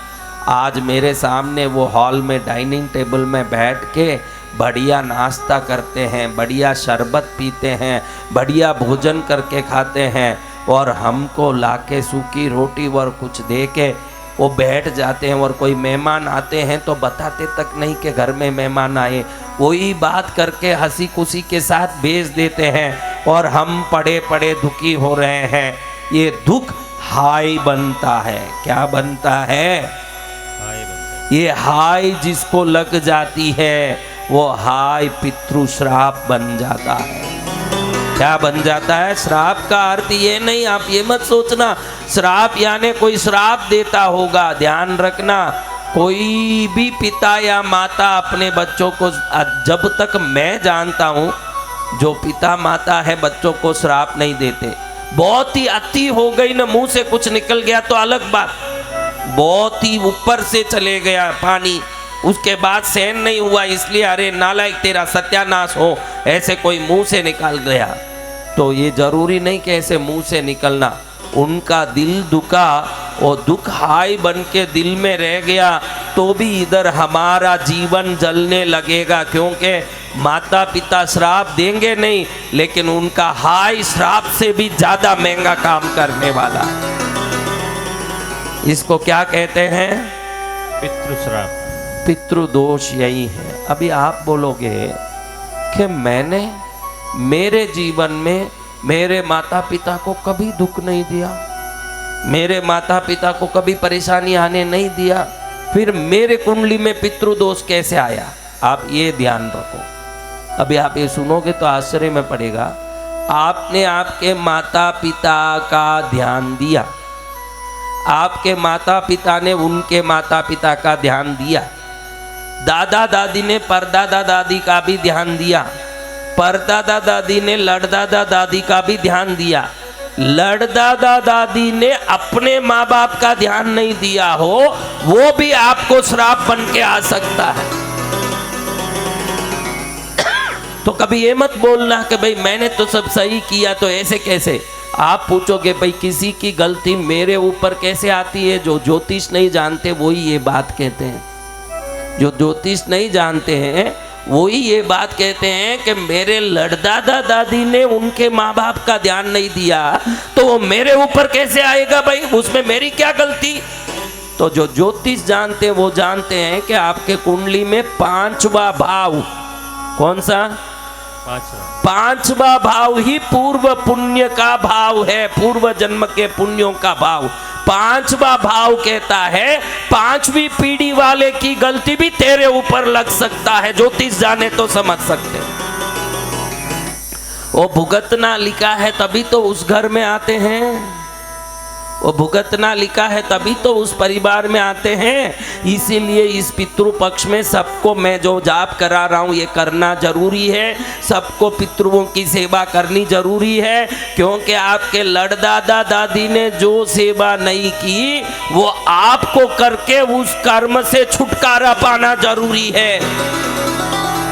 [SPEAKER 1] आज मेरे सामने वो हॉल में डाइनिंग टेबल में बैठ के बढ़िया नाश्ता करते हैं, बढ़िया शरबत पीते हैं, बढ़िया भोजन करके खाते हैं, और हमको लाके सूखी रोटी और कुछ दे के वो बैठ जाते हैं। और कोई मेहमान आते हैं तो बताते तक नहीं कि घर में मेहमान आए, वही बात करके हंसी खुशी के साथ भेज देते हैं, और हम पड़े पड़े दुखी हो रहे हैं। ये दुख हाय बनता है। क्या बनता है?
[SPEAKER 2] हाय बनता है।
[SPEAKER 1] ये हाय जिसको लग जाती है वो हाय पितृश्राप बन जाता है। क्या बन जाता है? श्राप का अर्थ ये नहीं, आप ये मत सोचना श्राप यानी कोई श्राप देता होगा। ध्यान रखना, कोई भी पिता या माता अपने बच्चों को, जब तक मैं जानता हूँ, जो पिता माता है बच्चों को श्राप नहीं देते। बहुत ही अति हो गई ना, मुंह से कुछ निकल गया तो अलग बात, बहुत ही ऊपर से चले गया पानी, उसके बाद सहन नहीं हुआ, इसलिए अरे नालायक तेरा सत्यानाश हो, ऐसे कोई मुंह से निकाल गया, तो ये जरूरी नहीं कि ऐसे मुंह से निकलना। उनका दिल दुखा, वो दुख हाय बन के दिल में रह गया, तो भी इधर हमारा जीवन जलने लगेगा, क्योंकि माता पिता श्राप देंगे नहीं, लेकिन उनका हाय श्राप से भी ज्यादा महंगा काम करने वाला है। इसको क्या कहते हैं?
[SPEAKER 2] पितृश्राप।
[SPEAKER 1] पितृदोष यही है। अभी आप बोलोगे कि मैंने मेरे जीवन में मेरे माता पिता को कभी दुख नहीं दिया, मेरे माता पिता को कभी परेशानी आने नहीं दिया, फिर मेरे कुंडली में पितृदोष कैसे आया? आप ये ध्यान रखो। अभी आप ये सुनोगे तो आश्चर्य में पड़ेगा। आपने आपके माता पिता का ध्यान दिया, आपके माता पिता ने उनके माता पिता का ध्यान दिया, दादा दादी ने परदादा दादी का भी ध्यान दिया, परदादा दादी ने लड़दादा दादी का भी ध्यान दिया, लड़दादा दादी ने अपने माँ बाप का ध्यान नहीं दिया हो, वो भी आपको श्राप बन के आ सकता है। तो कभी ये मत बोलना कि भाई मैंने तो सब सही किया तो ऐसे कैसे। आप पूछोगे भाई किसी की गलती मेरे ऊपर कैसे आती है? जो ज्योतिष नहीं जानते वही ये बात कहते हैं, जो ज्योतिष नहीं जानते हैं वही ये बात कहते हैं कि मेरे लड़दादा दादी ने उनके माँ बाप का ध्यान नहीं दिया, तो वो मेरे ऊपर कैसे आएगा भाई, उसमें मेरी क्या गलती। तो जो ज्योतिष जानते हैं वो जानते हैं कि आपके कुंडली में पांचवा भाव, कौन सा? पांचवा भाव ही पूर्व पुण्य का भाव है, पूर्व जन्म के पुण्यों का भाव। पांचवा भाव कहता है पांचवी पीढ़ी वाले की गलती भी तेरे ऊपर लग सकता है। ज्योतिष जाने तो समझ सकते। वो भुगतना लिखा है तभी तो उस घर में आते हैं। वो भुगतना लिखा है तभी तो उस परिवार में आते हैं। इसीलिए इस पितृ पक्ष में सबको मैं जो जाप करा रहा हूँ ये करना जरूरी है। सबको पितृओं की सेवा करनी जरूरी है, क्योंकि आपके लड़दादा दादी ने जो सेवा नहीं की वो आपको करके उस कर्म से छुटकारा पाना जरूरी है।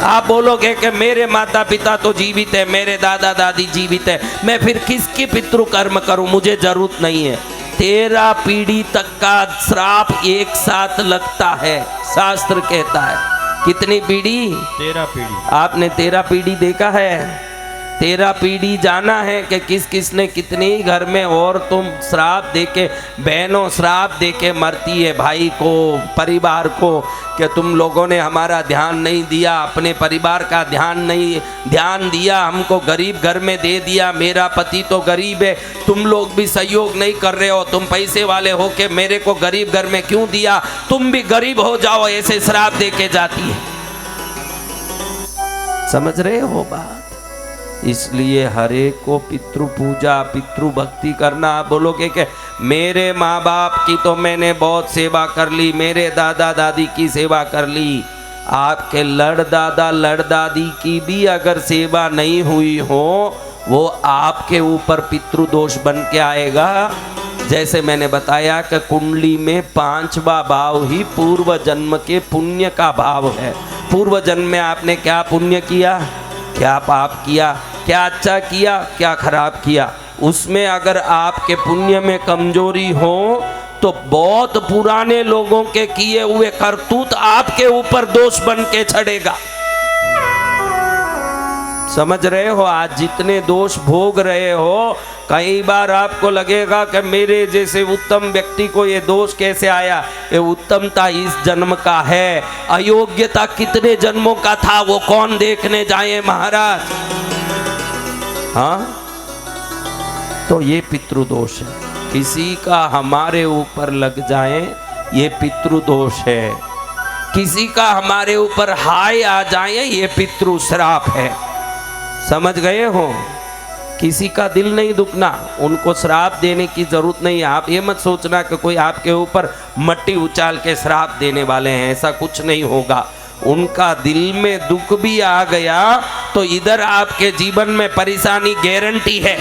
[SPEAKER 1] आप बोलोगे कि मेरे माता पिता तो जीवित है, मेरे दादा दादी जीवित है, मैं फिर किसकी पितृ कर्म करूं, मुझे जरूरत नहीं है। 13 पीढ़ी तक का श्राप एक साथ लगता है, शास्त्र कहता है। कितनी पीढ़ी?
[SPEAKER 2] 13 पीढ़ी।
[SPEAKER 1] आपने 13 पीढ़ी देखा है? 13 पीढ़ी जाना है कि किस किस ने कितने ही घर में और तुम श्राप देके, बहनों श्राप देके मरती है भाई को, परिवार को, कि तुम लोगों ने हमारा ध्यान नहीं दिया, अपने परिवार का ध्यान दिया, हमको गरीब घर में दे दिया, मेरा पति तो गरीब है, तुम लोग भी सहयोग नहीं कर रहे हो, तुम पैसे वाले हो के मेरे को गरीब घर में क्यों दिया, तुम भी गरीब हो जाओ, ऐसे श्राप देके जाती है। समझ रहे हो बात? इसलिए हर एक को पितृ पूजा, पितृ भक्ति करना। आप बोलोगे कि मेरे माँ बाप की तो मैंने बहुत सेवा कर ली, मेरे दादा दादी की सेवा कर ली, आपके लड़दादा लड़दादी की भी अगर सेवा नहीं हुई हो वो आपके ऊपर पितृ दोष बन के आएगा। जैसे मैंने बताया कि कुंडली में 5वां भाव ही पूर्व जन्म के पुण्य का भाव है। पूर्व जन्म में आपने क्या पुण्य किया, क्या पाप किया, क्या अच्छा किया, क्या खराब किया, उसमें अगर आपके पुण्य में कमजोरी हो तो बहुत पुराने लोगों के किए हुए करतूत आपके ऊपर दोष बन के चढ़ेगा। समझ रहे हो? आज जितने दोष भोग रहे हो, कई बार आपको लगेगा कि मेरे जैसे उत्तम व्यक्ति को ये दोष कैसे आया। ये उत्तमता इस जन्म का है, अयोग्यता कितने जन्मों का था वो कौन देखने जाए महाराज। हाँ, तो ये पितृदोष है। किसी का हमारे ऊपर लग जाए ये पितृदोष है, किसी का हमारे ऊपर हाय आ जाए ये पितृ श्राप है। समझ गए हो? किसी का दिल नहीं दुखना, उनको श्राप देने की जरूरत नहीं है। आप ये मत सोचना कि कोई आपके ऊपर मट्टी उछाल के श्राप देने वाले हैं, ऐसा कुछ नहीं होगा। उनका दिल में दुख भी आ गया तो इधर आपके जीवन में परेशानी गारंटी है।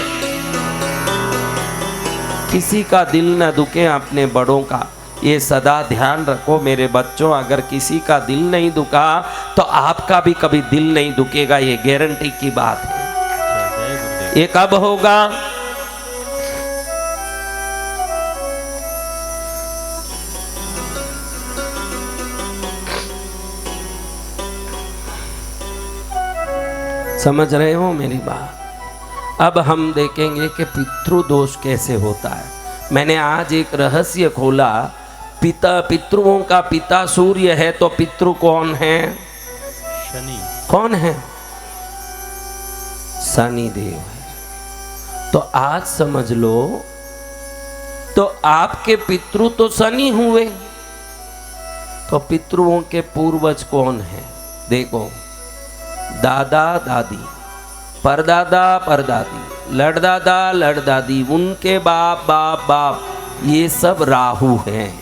[SPEAKER 1] किसी का दिल न दुखे अपने बड़ों का, ये सदा ध्यान रखो मेरे बच्चों। अगर किसी का दिल नहीं दुखा तो आपका भी कभी दिल नहीं दुखेगा, ये गारंटी की बात है। ये कब होगा? समझ रहे हो मेरी बात? अब हम देखेंगे कि पितृदोष कैसे होता है। मैंने आज एक रहस्य खोला। पितृओं का पिता सूर्य है तो पितृ कौन है?
[SPEAKER 2] शनि।
[SPEAKER 1] कौन है? शनि देव है। तो आज समझ लो, तो आपके पितृ तो शनि हुए, तो पितृओं के पूर्वज कौन है? देखो, दादा दादी, परदादा परदादी, लड़दादा लड़दादी, उनके बाप बाप बाप, ये सब राहु हैं।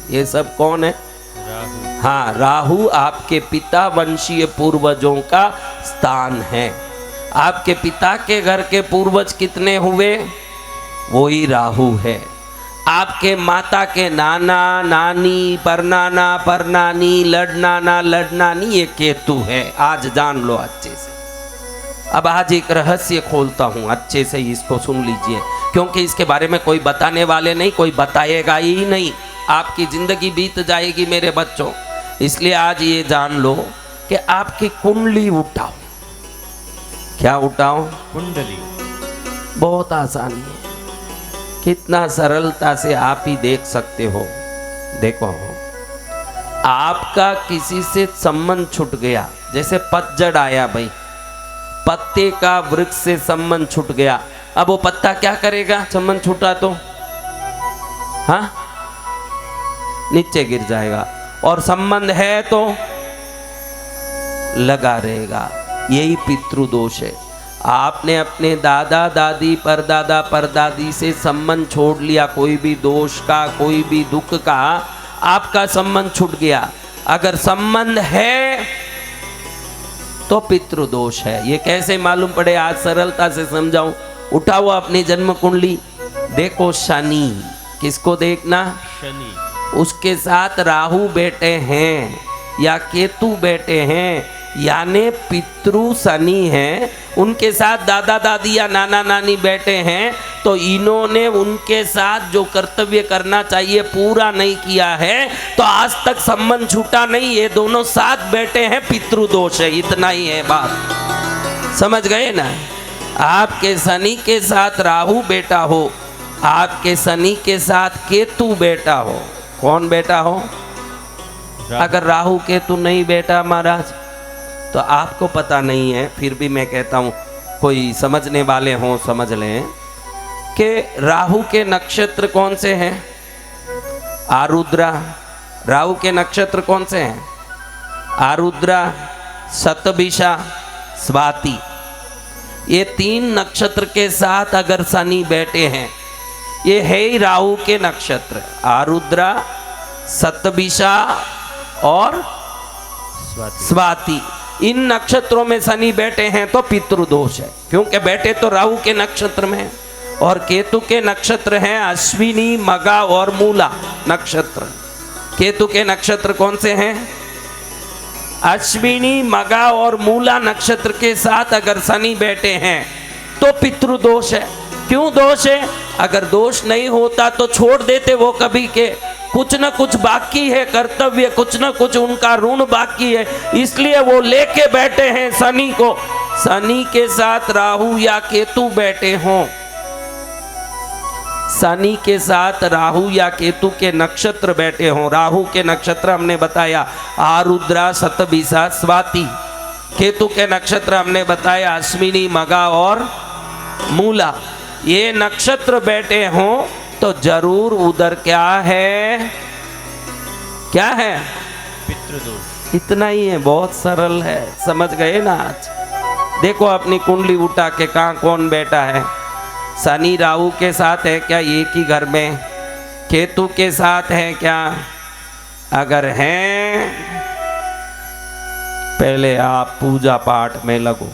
[SPEAKER 1] ये सब कौन है?
[SPEAKER 2] राहु।
[SPEAKER 1] हाँ, राहु आपके पिता वंशीय पूर्वजों का स्थान है। आपके पिता के घर के पूर्वज कितने हुए? वही राहु है। आपके माता के नाना नानी, परनाना परनानी, लड़नाना लड़नानी, ये केतु है। आज जान लो अच्छे से। अब आज एक रहस्य खोलता हूँ, अच्छे से इसको सुन लीजिए, क्योंकि इसके बारे में कोई बताने वाले नहीं, कोई बताएगा ही नहीं, आपकी जिंदगी बीत जाएगी मेरे बच्चों। इसलिए आज ये जान लो कि आपकी कुंडली उठाओ। क्या उठाओ?
[SPEAKER 2] कुंडली।
[SPEAKER 1] बहुत आसानी है, कितना सरलता से आप ही देख सकते हो। देखो, आपका किसी से संबंध छूट गया, जैसे पतझड़ आया भाई, पत्ते का वृक्ष से संबंध छूट गया। अब वो पत्ता क्या करेगा? संबंध छूटा तो हाँ नीचे गिर जाएगा, और संबंध है तो लगा रहेगा। यही पितृदोष है। आपने अपने दादा दादी परदादा परदादी से संबंध छोड़ लिया, कोई भी दोष का कोई भी दुख का आपका संबंध छूट गया। अगर संबंध है तो पितृदोष है। ये कैसे मालूम पड़े, आज सरलता से समझाऊं। उठाओ अपनी जन्म कुंडली, देखो शनि, किसको देखना,
[SPEAKER 2] शनि,
[SPEAKER 1] उसके साथ राहु बैठे हैं या केतु बैठे हैं, यानी पितृ शनि हैं, उनके साथ दादा दादी या नाना नानी बैठे हैं, तो इन्होंने उनके साथ जो कर्तव्य करना चाहिए पूरा नहीं किया है, तो आज तक संबंध छूटा नहीं। ये दोनों साथ बैठे हैं, पितृदोष है। इतना ही है बात, समझ गए ना। आपके शनि के साथ राहु बेटा हो, आपके शनि के साथ केतु बेटा हो, कौन बेटा हो? अगर राहु केतु नहीं बेटा महाराज तो आपको पता नहीं है, फिर भी मैं कहता हूँ कोई समझने वाले हों समझ लें कि राहु के नक्षत्र कौन से हैं? आरुद्रा। राहु के नक्षत्र कौन से हैं? आरुद्रा, शतभिषा, स्वाति। ये 3 नक्षत्र के साथ अगर शनि बैठे हैं, ये है ही राहु के नक्षत्र, आरुद्रा, शतभिषा और स्वाति। इन नक्षत्रों में शनि बैठे हैं तो पितृदोष है, क्योंकि बैठे तो राहु के नक्षत्र में हैं। और केतु के नक्षत्र हैं अश्विनी, मगा और मूला नक्षत्र। केतु के नक्षत्र कौन से हैं? अश्विनी, मगा और मूला नक्षत्र के साथ अगर शनि बैठे हैं तो पितृदोष है। क्यों दोष है? अगर दोष नहीं होता तो छोड़ देते वो कभी के। कुछ न कुछ बाकी है कर्तव्य, कुछ न कुछ उनका ऋण बाकी है, इसलिए वो लेके बैठे हैं शनि को। शनि के साथ राहु या केतु बैठे हों, शनि के साथ राहु या केतु के नक्षत्र बैठे हों। राहु के नक्षत्र हमने बताया आरुद्रा, शतभिषा, स्वाति। केतु के नक्षत्र हमने बताया अश्विनी, मगा और मूला। ये नक्षत्र बैठे हों तो जरूर उधर क्या है, क्या है?
[SPEAKER 2] पितृदोष।
[SPEAKER 1] इतना ही है, बहुत सरल है, समझ गए ना। आज देखो अपनी कुंडली उठा के कहाँ कौन बैठा है। शनि राहु के साथ है क्या एक ही घर में? केतु के साथ है क्या? अगर हैं, पहले आप पूजा पाठ में लगो।